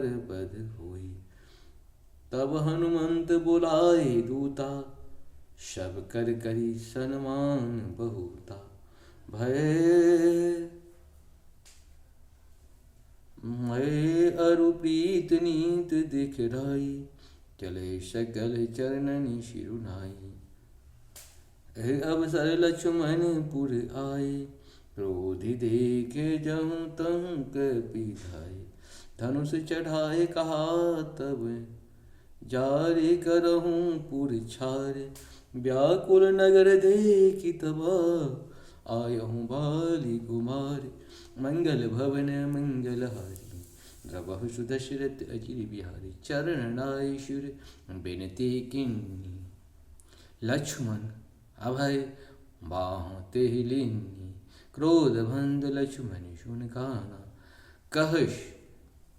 बध होई। तब हनुमंत बुलाए दूता, सब कर करी सन्मान बहुता। भय मैं अरु प्रीत नीत दिखराई, चले सकल चरणनि शिरुनाई। एह अवसर लक्ष्मण पुर आए, क्रोधि देखे जहूँ तहूँ कपि धाये। धनुष चढ़ाए कहा तब जारे, करहूँ पुर छारे। व्याकुल नगर देखि तब, आयहूँ बाली कुमार। मंगल भवन मंगलहारी, द्रवहु सुदशरथ अजिर बिहारी। चरण नाय शिर बिनती किन्नी, लक्ष्मण अभय बाहों तेहि लीन्ही। क्रोध भंद लक्ष्मण सुन काना, कहस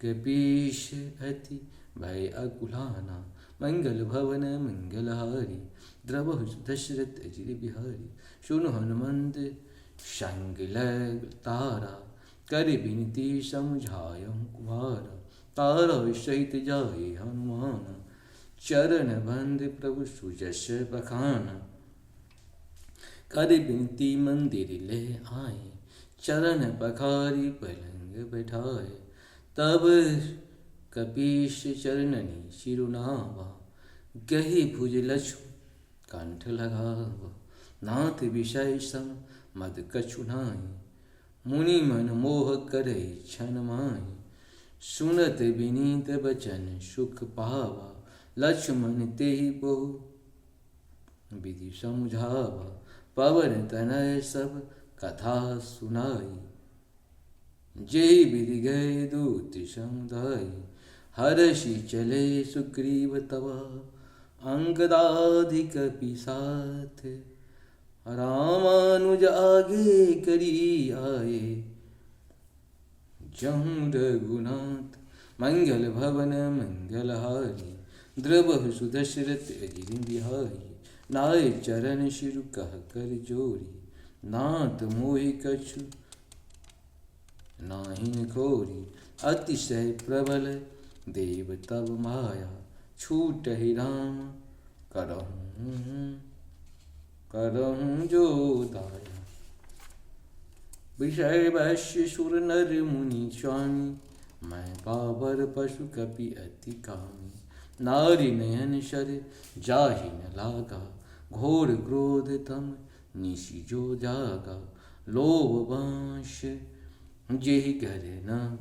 कपीस अति भय अकुलाना। मंगल भवन मंगलहारी, द्रवहु दशरथ अजिर बिहारी। सुन हनुमंत संग लग तारा, कर बिनती समझायहु कुमारा। तारा सहित जाए हनुमान, चरण बंद प्रभु सुजस बखाना। कर बिनती मंदिर ले आए, चरण पखारी पलंग बैठाए। तब कपीश चरणनि शिरुनावा, गही भुज लक्ष्म कंठ लगावा। नाथ विषय सम मद कछु नाहि, मुनि मन मोह करे छन माहि। सुनत विनीत बचन सुख पावा, लक्ष्मण तेहि बहु विधि समझावा। पवन तनय सब कथा सुनाई, जेहि विधि गए दूत समुदाय। हर्षि चले सुग्रीव तवा, अंगदादि कपि साथ। रामानुज आगे करी आए, जहूँ रघुनाथ। मंगल भवन मंगलहारी, द्रवहु सुदशरथ अजिर बिहारी। नाय चरण शिरु कह कर जोरी, नाथ मोहि कछु नाहिन खोरी। अतिशय प्रबल देव तब माया, छूटहि राम करहूँ जो दाया। विषय वैश्य सुर नर मुनि स्वामी, मैं पावर पशु कपि अति कामी। नारी नयन शर जाहि न लागा, घोर क्रोध तम निशि जो जागा। लोभ वांश जेहि घर न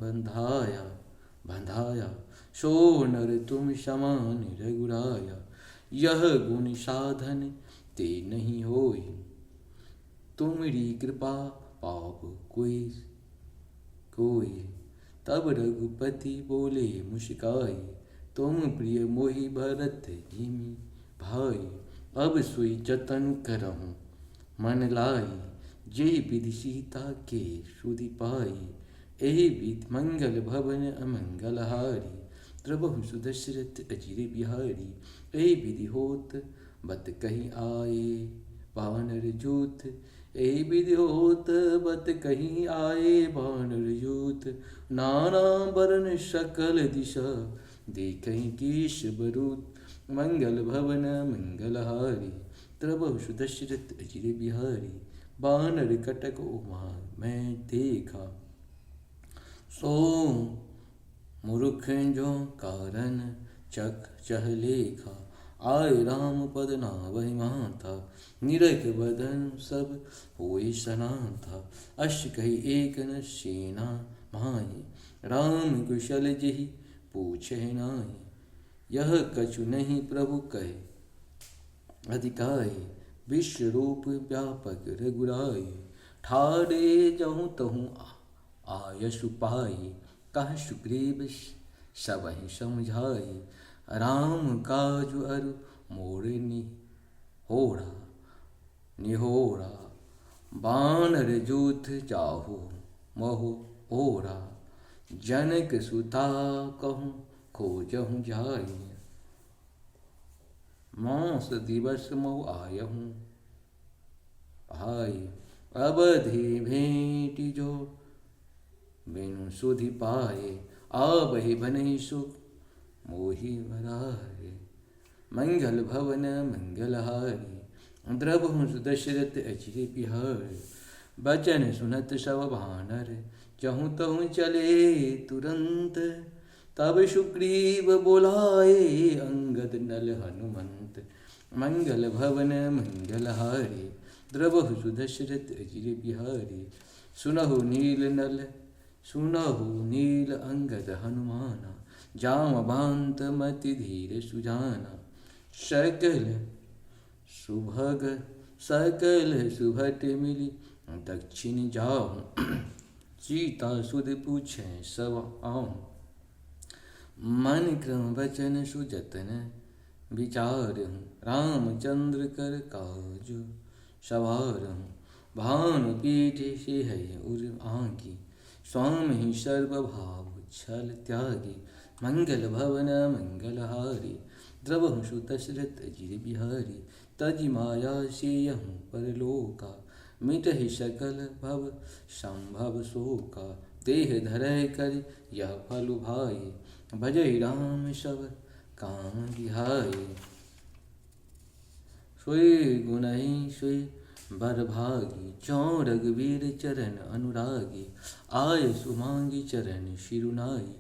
बंधाया, सो नर तुम समान रघुराया। यह गुण साधन ते नहीं होई, तुमरी कृपा पाप कोई। तब रघुपति बोले मुस्काई, तुम प्रिय मोहि भरत जिमि भाई। अब सोई जतन करहूँ मन लाई, जेहि विधि सीता के सुधि पाई। एहि विधि मंगल भवन अमंगलहारी, द्रवहु सुदशरथ अजिर बिहारी। एहि विधि होत बत कही आए वानर जूथ, एहि विधि होत बत कहीं आए वानर यूथ। नाना वरण सकल दिशा, देखहि कीश बरूत। मंगल भवन मंगलहारी, द्रवहु सुदशरथ अजिर बिहारी। वानर कटक उमा मैं देखा, सो मूर्ख जो कारण चख चह लेखा। आय राम पद नावहि माथा, निरख बदन सब होय सनाथा। अश कही एक न सेना माही, राम कुशल जेहि पूछहि नाही। यह कछु नहीं प्रभु कहे अधिकाई, विश्व रूप व्यापक रघुराई। ठाड़े जहूँ तहूँ आयसु पाई, कह सुग्रीव सबहि समझाई। राम काजु अरु मोर निहोरा, बानर जूथ जाहु महु ओरा। जनक सुता कहूँ खोजहु जाई, मास दिवस महु आयहूँ भाई। अवधि भेंट जो बिनु सुधि पाए, आवहि बनहि सुख मोहि वरारे। मंगल भवन मंगलहारी द्रवहु सुदशरथ अचिर बिहारी। बचन सुनत सब भानर जहु तहु चले तुरंत। तब सुग्रीव बोलाए अंगद नल हनुमंत। मंगल भवन मंगलहारी द्रवहु सुदशरथ अचिर बिहारी। सुनहु नील अंगद हनुमाना जामवंत मति धीर सुजाना। सकल सुभट मिली दक्षिण जाऊं। सीता सुध पूछे सब आऊं। मन क्रम वचन सुजतन विचारहूँ। रामचंद्र कर काज सवारहूँ। भानु पीठ सिहै उर आँगी स्वामी ही सर्वभाव छल त्यागी। मंगल भवन मंगलहारी द्रवहु सुदशरथ अजिर बिहारी। तज माया सेयहूँ परलोका मिटहि सकल भव संभव शोका। देह धरय कर यह फल भाई भजहि राम सब काम बिहाई। सोई गुणहि सोई बर भागी चौं रघुवीर चरण अनुरागी। आय सुमांगी चरण शिरुनाई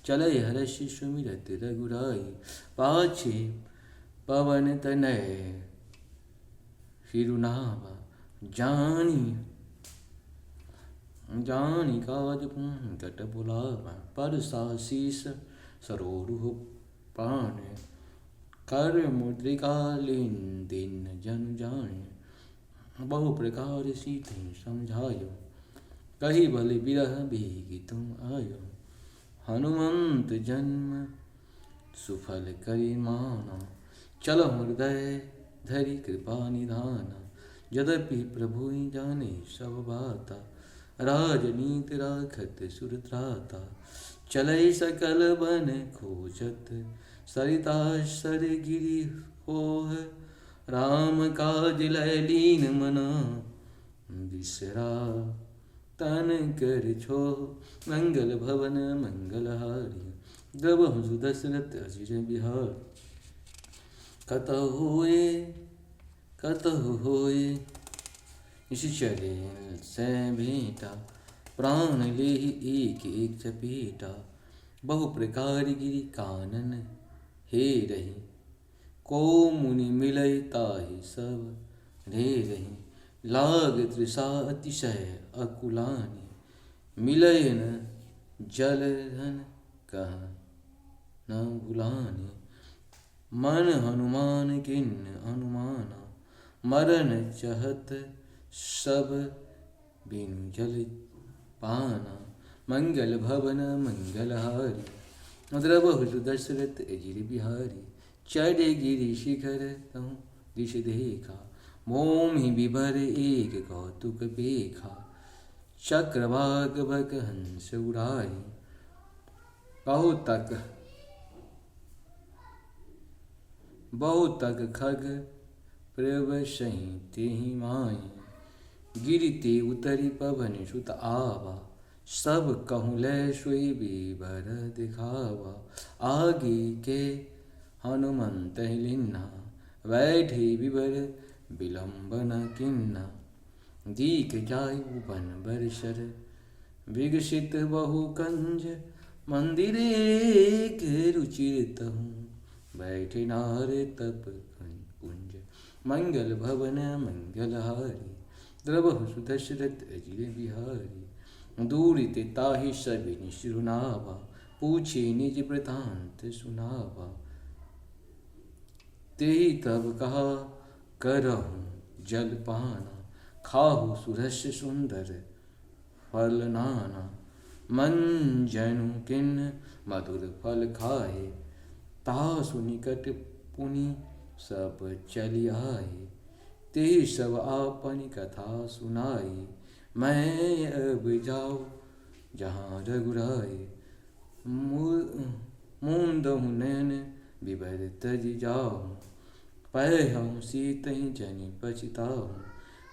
चलय हर्ष सुमिरत रघुराई। पाछे पवन तनय शिरुनावा जानी काज पुंकट बुलावा। पर सासीस सरोरुह पान कर मुद्रिका लीन दिन जन जान। बहु प्रकार सीते समझायो कही बल बिरह बेगी तुम आयो। हनुमंत जन्म सुफल करी माना चलो हृदय धरि कृपा निधाना। यद्यपि प्रभु जाने सब बाता राजनीति राखत सुरत्राता। चलै सकल बन खोजत सरिता सर गिरि होह। राम काज लय लीन मना बिसरा तन कर छोह। मंगल भवन मंगलहारी द्रवहु सुदशरथ अजिर बिहारी। कतहु होए निश्चले से भेंटा प्राण लेहि एक एक चपेटा। बहु प्रकार गिरि कानन हे रही को मुनि मिलय ताहि सब रे रही। लाग तृषा अतिशय अकुलानी मिलय न जल धन कह न भुलानी। मन हनुमान किन्न अनुमाना मरन चहत सब बिनु जल पाना। मंगल भवन मंगलहारी द्रवहु सुदशरथ अजिर बिहारी। चढ़े गिरि शिखर तहु दिश देखा मोहि विभर एक कौतुक पेखा। चक्रवाक बक हंस उड़ाई बहुत तक खग प्रवसहि तेहि माई। गिरि ते उतरि पवन सुत आवा सब कहूँ लय सोई विभर दिखावा। आगे के हनुमंत लीन्हा बैठे विभर विलंब न किन्हा। दीख जायु बन बरसर विकसित बहु कंज। मंदिर एक रुचिर तहु बैठे नार तप कुंज। मंगल भवन मंगलहारी द्रवहु सुदशरथ अजिर बिहारी। दूरि ते ताहि सबिनि सिरुनावा पूछे निज वृतांत सुनावा। तेहि तब कहा करहु जल पाना खाहु सुरस सुंदर फल नाना। मन जनु किन्न मधुर फल खाए तासु निकट पुनि सब चलि आए। तेहि सब आपनी कथा सुनाई मैं अब जाऊँ जहाँ रघुराई। मूंदहु नैन विभर तज जाऊँ पैहऊँ सीतहि जनि पछिताऊँ।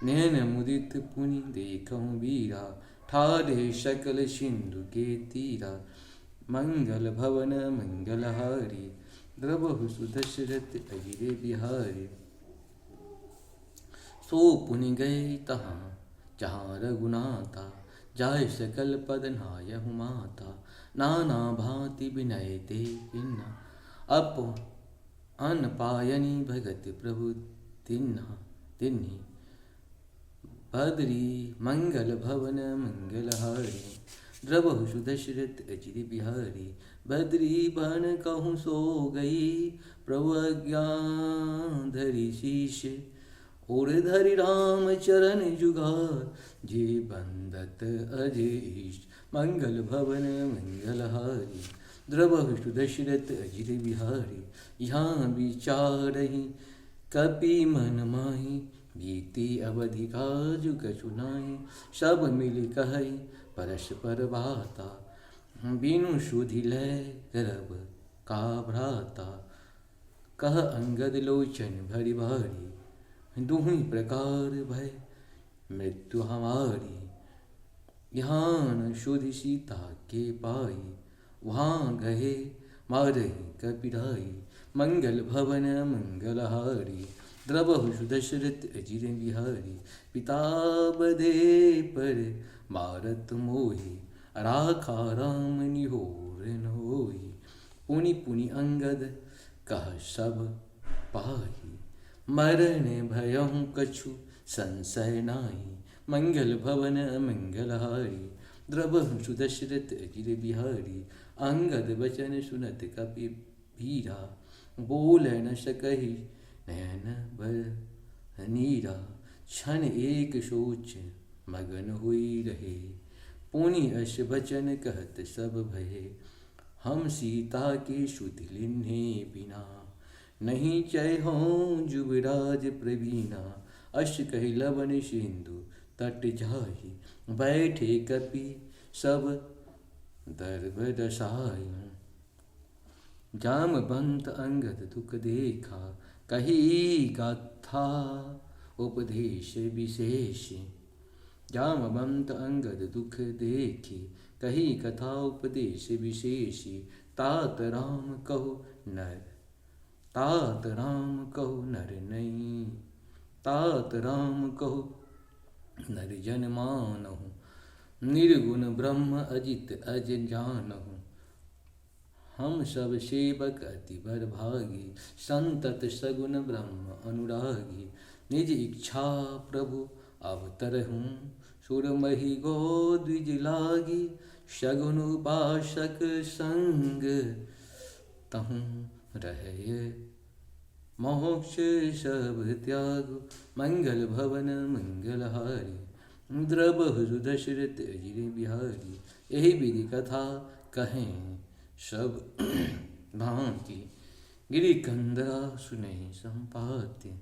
नैन मुदित पुनि देखऊँ वीरा ठाढ़े सकल सिंधु के तीरा। मंगल भवन मंगलहारी द्रवहु सुदशरथ अजिर बिहारी। सो पुनि गए तहाँ जहाँ रघुनाथा जाय सकल पद नायहु माता। नाना भांति विनय ते भिन्ना अप अन पायनी भगत प्रभु तिन्ही। बद्री मंगल भवन मंगलहारी द्रवहु सुदशरथ अजिर बिहारी। बद्री बन कहूँ सो गई प्रभु अज्ञान धरि शीश। और धरि राम चरण जुगार जे बंदत अजेश। मंगल भवन मंगलहारी द्रवहु सुदशरथ अजिर बिहारी। यहाँ विचारहि कपि मन माहि बीती अवधि काजु कछु नाहि। सब मिल कहई परस्पर बाता बिनु सुधि लय करब का भ्राता। कह अंगद लोचन भरि भारी दुहि प्रकार भय मृत्यु हमारी। यहाँ न सुधि सीता के पाई वहाँ गहे मारहि कपिराई। मंगल भवन मंगलहारी द्रवहु सुदशरथ अजिर बिहारी। पिता बधे पर मारत मोहि राखा राम निहोर न होई। पुनि पुनि अंगद कह सब पाही मरण भयहु कछु संशय नाहि। मंगल भवन मंगलहारी द्रवहु सुदशरथ अजिर बिहारी। अंगद बचन सुनत कपि भीरा बोल न सकहि नयन भर नीरा। क्षण एक सोच मगन हुई रहे पुनि अस बचन कहत सब भये। हम सीता के सुधि लिन्हे बिना नहीं चय हों जुबराज प्रवीणा। अश कहि लवन सिंधु तट जाहि बैठे कपि सब दर्भ दसाई। जामवंत अंगद दुख देखा कही गाथा उपदेश विशेष। जामवंत अंगद दुख देखी कही कथा उपदेश विशेषी। तात राम कहो नर नहीं तात राम कहो नर जन मानहु। निर्गुण ब्रह्म अजित अज जानहु। हम सब सेवक अति बर भागी संतत सगुन ब्रह्म अनुरागी। निज इच्छा प्रभु अवतरहूँ सुरमहि गो द्विज लागी। सगुन उपासक संग तहु रहय मोक्ष सब त्यागु। मंगल भवन मंगलहारी द्रवहु सुदशरथ अजिर बिहारी। यही विधि कथा कहें सब भांति गिरिकंदरा सुनहि संपाति।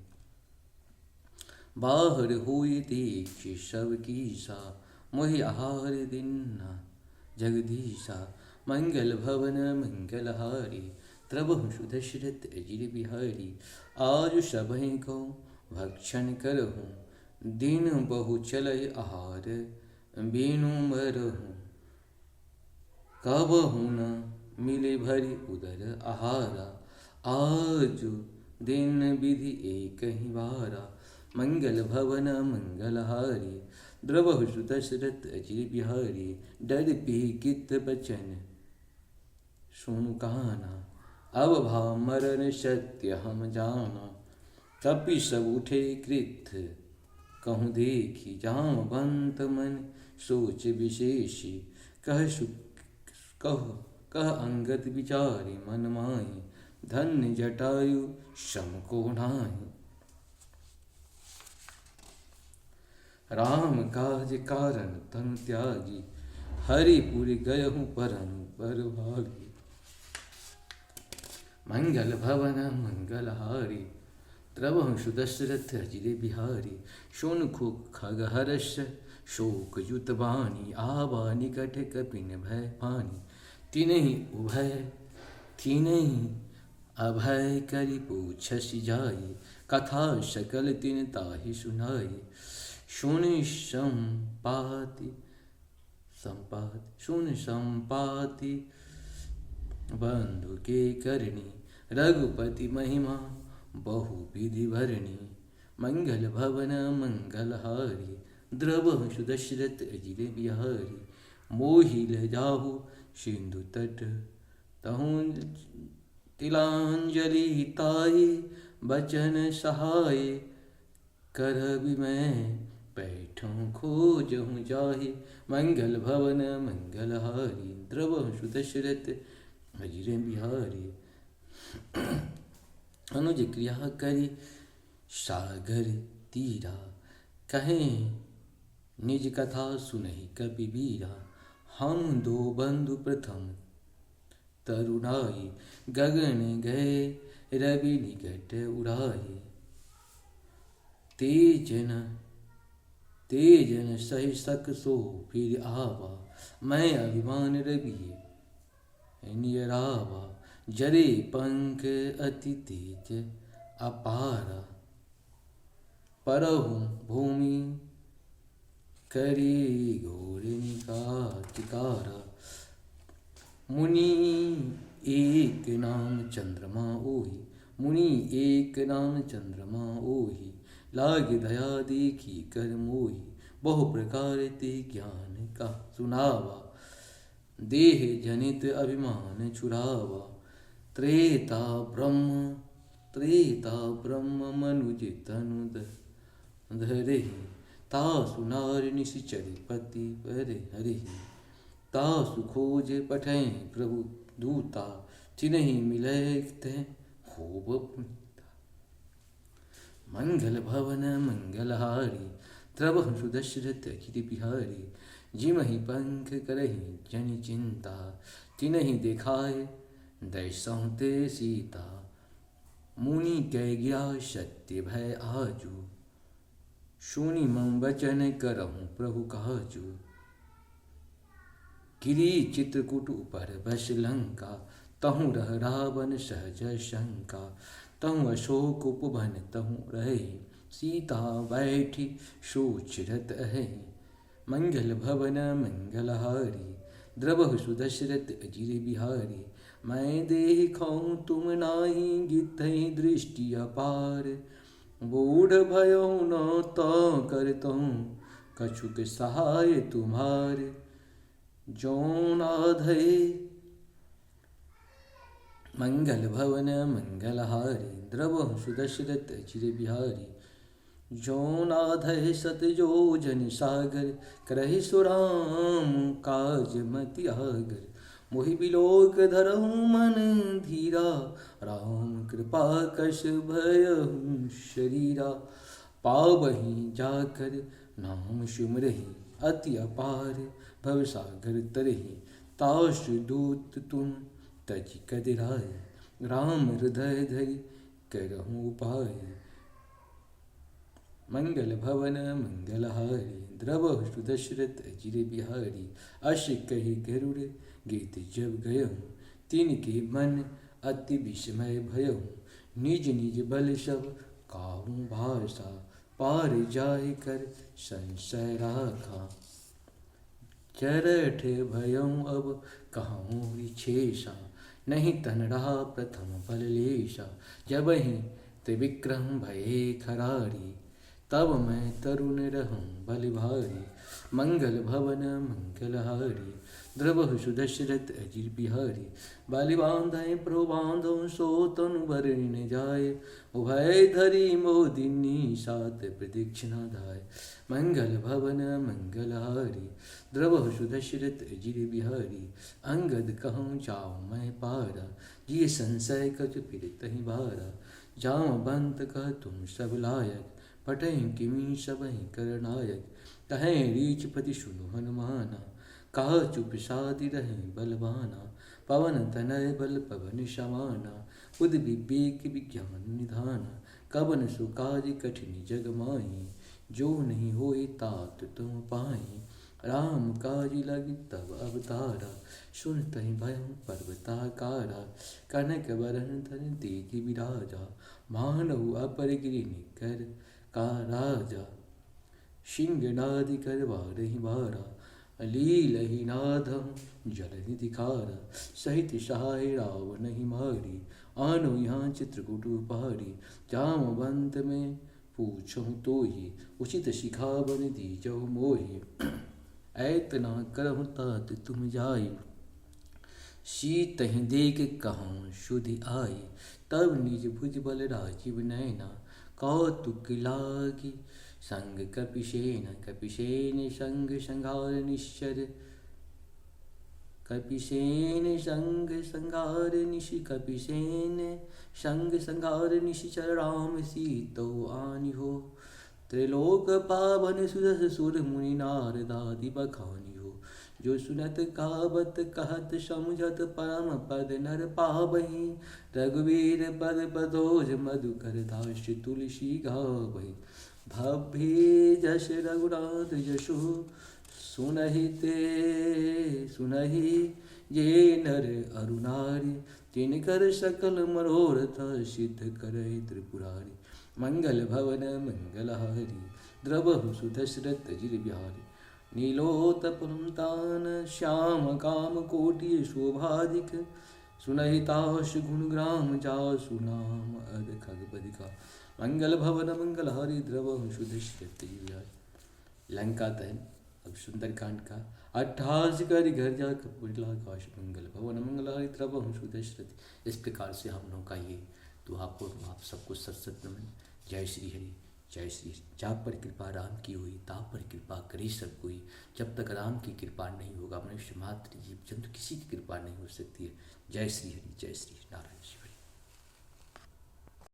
बाहर हुई दीक्षि सब कीसा मोहि आहार दिन्ना जगदीशा। मंगल भवन मंगलहारी द्रवहु सुदशरथ अजिर बिहारी। आज सबहि को भक्षण करहूँ दिन बहु चलय आहार बीनु मरहूँ। कबहु न मिले भरी उदर आहारा आज दिन विधि एक ही बारा। मंगल भवन मंगलहारी द्रवहु सुदशरथ अजिर बिहारी। डर पीकित बचन सुनु काना अब भाव मरण सत्य हम जाना। कपि सब उठे कृत कहूँ देखी जामवंत मन सोच विशेषी। कह अंगद विचारी मन माही धन्य जटायु सम को नाही। राम काज कारण तनु त्यागी हरिपुर गयहु परम पर भागी। मंगल भवन मंगलहारी द्रवहु सुदशरथ अजिर बिहारी। शोणखु खगहर्ष शोक युत बानी आवा निकट कपिन भय पानी। तिनहि अभय करि पूछसि जाई कथा सकल तिन ताहि सुनाई। सुन संपाति बंधु के करणी रघुपति महिमा बहु विधि भरणी मंगल भवन मंगलहारी द्रवहु दशरथ अजिर बिहारी मोहि लजाहु सिंधु तट तहु तिलांजलि ताये बचन सहाय कर मैं पैठों खोजहूँ जाहे मंगल भवन मंगलहारी द्रवहु दशरथ अजिर बिहारी अनुज क्रिया करी सागर तीरा कहें निज कथा सुनहि कपिबीरा हम दो बंधु प्रथम तरुणाई गगन गए रवि निकट उड़ाए तेजन सही सक सो फिर आवा मैं अभिमान रवि नियरावा जरे पंख अति तेज अपारा परहु भूमि करी घोर निकारा मुनि एक नाम चंद्रमा ओहि मुनि एक नाम चंद्रमा ओहि लाग दया देखी कर मोहि बहु प्रकार ते ज्ञान का सुनावा देह जनित अभिमान छुड़ावा त्रेता ब्रह्म मनुज तनु धरे तासु नार निशिचर पति पर हरि तासु खोज पठै प्रभु दूता तिन्हि मिलय खूब मंगल भवन मंगलहारी द्रवहु दशरथ अजिर बिहारी जिमहि पंख करहि जनि चिंता तिन्हि देखाय दैसहु ते सीता मुनि कै गया सत्य भय आजू सुनि मम वचन करहूँ प्रभु काजू गिरी चित्रकूट पर बस लंका तहु रह रावण सहज शंका तहु अशोक उपवन तहु रहे सीता बैठी सोचरत है मंगल भवन मंगलहारी द्रवहु दशरथ अजिर बिहारी मैं देखऊँ तुम नाही गिद्धहि दृष्टि अपार बूढ़ भयो न तो करतहूँ कछुक सहाय तुम्हार जौनाधय मंगल भवन मंगलहारी द्रवहु दशरथ अजिर बिहारी जौनाधय सतजोजन सागर करहि सुराम काज मति आगर मोहि बिलोक धरहु मन धीरा राम कृपा कश भयहु शरीरा पावहि जाकर नाम सुमरहि अति अपार भवसागर तरहि तासु दूत तुम तजि कदिराय राम हृदय धरि करहु उपाय मंगल भवन मंगलहारी द्रवहु दशरथ अजिर बिहारी अश कहि गरुड़ गीत जब गयहूँ तिनके मन अति विस्मय भयहूँ निज निज बल सब काहू भाषा पार जाय कर संशय राखा चरठ भयहूँ अब कहूँ विशेषा नहीं तन रहा प्रथम बल लेशा जब ही त्रिविक्रम भये खरारी तब मैं तरुण रहूँ बल भारी मंगल भवन मंगलहारी द्रवहु दशरथ अजिर बिहारी बाली बांधे प्रोबांधो सो तनु बरन जाय उभय धरी मोदिनी सात प्रदक्षिणा धाय मंगल भवन मंगलहारी द्रवहु दशरथ अजिर बिहारी अंगद कहूँ जाओ मैं पारा ये संशय कछ फिर तहि बारा जाओ बंत कह तुम सब लायक पटहि किमी सबहि करनायक कहें रीचपति सुनु हनुमाना कहा चुप सादि रहे बलवाना पवन तनय बल पवन समाना उद विवेक विज्ञान निधाना कवन सुकाज कठिन जग माही जो नहीं होए तात तुम पाई राम काज लगी तब अवतारा सुन तहि भयं पर्वताकारा कनक वरन धन तेज विराजा मानव अपर गिरि निकर का राजा सिंह नादि करवा रही बारा लीलहि नाधम जलनिधि खारा सहित सहाय रावण ही मारी आनो यहाँ चित्रकूट पहाड़ी जामवंत में पूछूं तो ही उचित शिखावन दीजौ मोहि ऐतना करहु तात तुम जाई शीत ही देख कहूँ शुद्धि आई तब निज भुज बल राजीव नैना कौतुक लागी संग कपिसेन संग संहार निश्चर कपिसेन संग संहार निशि कपिसेन संग संहार निशिचर राम सीतो आनि हो त्रिलोक पावन सुदस सुर मुनि नारदादि बखानी हो जो सुनत काबत कहत समुझत परम पद नर पावहि रघुवीर पद पदोज मधुकर दास तुलसी गावहि भव्य जस रघुनाथ यशो सुनहि ये नर अरुणारी तिनकर सकल मनोरथ सिद्ध करहि त्रिपुरारी मंगल भवन मंगलहारी द्रवहु सुदशरथ जिर बिहारी नीलोत्पलम तान श्याम काम कोटि शोभाधिक सुनहिताश गुणग्राम जासु नाम अद खगपदिका मंगल भवन मंगलहारी द्रवहु सुदशरथ जिर बिहारी। लंका दहन अब सुंदरकांड का 28 कर घर जा कपिला काश मंगल भवन मंगलहारी द्रवहु सुदशरथ। इस प्रकार से हम लोग का ये दुआपूर्ण आप सबको सत्सत नमन। जय श्री हरि जय श्री हरि। जहाँ पर कृपा राम की हुई ता पर कृपा करी सब कोई। जब तक राम की कृपा नहीं होगा मनुष्य मात्र जीव जंतु किसी की कृपा नहीं हो सकती है। जय श्री हरि जय श्री नारायण शिव।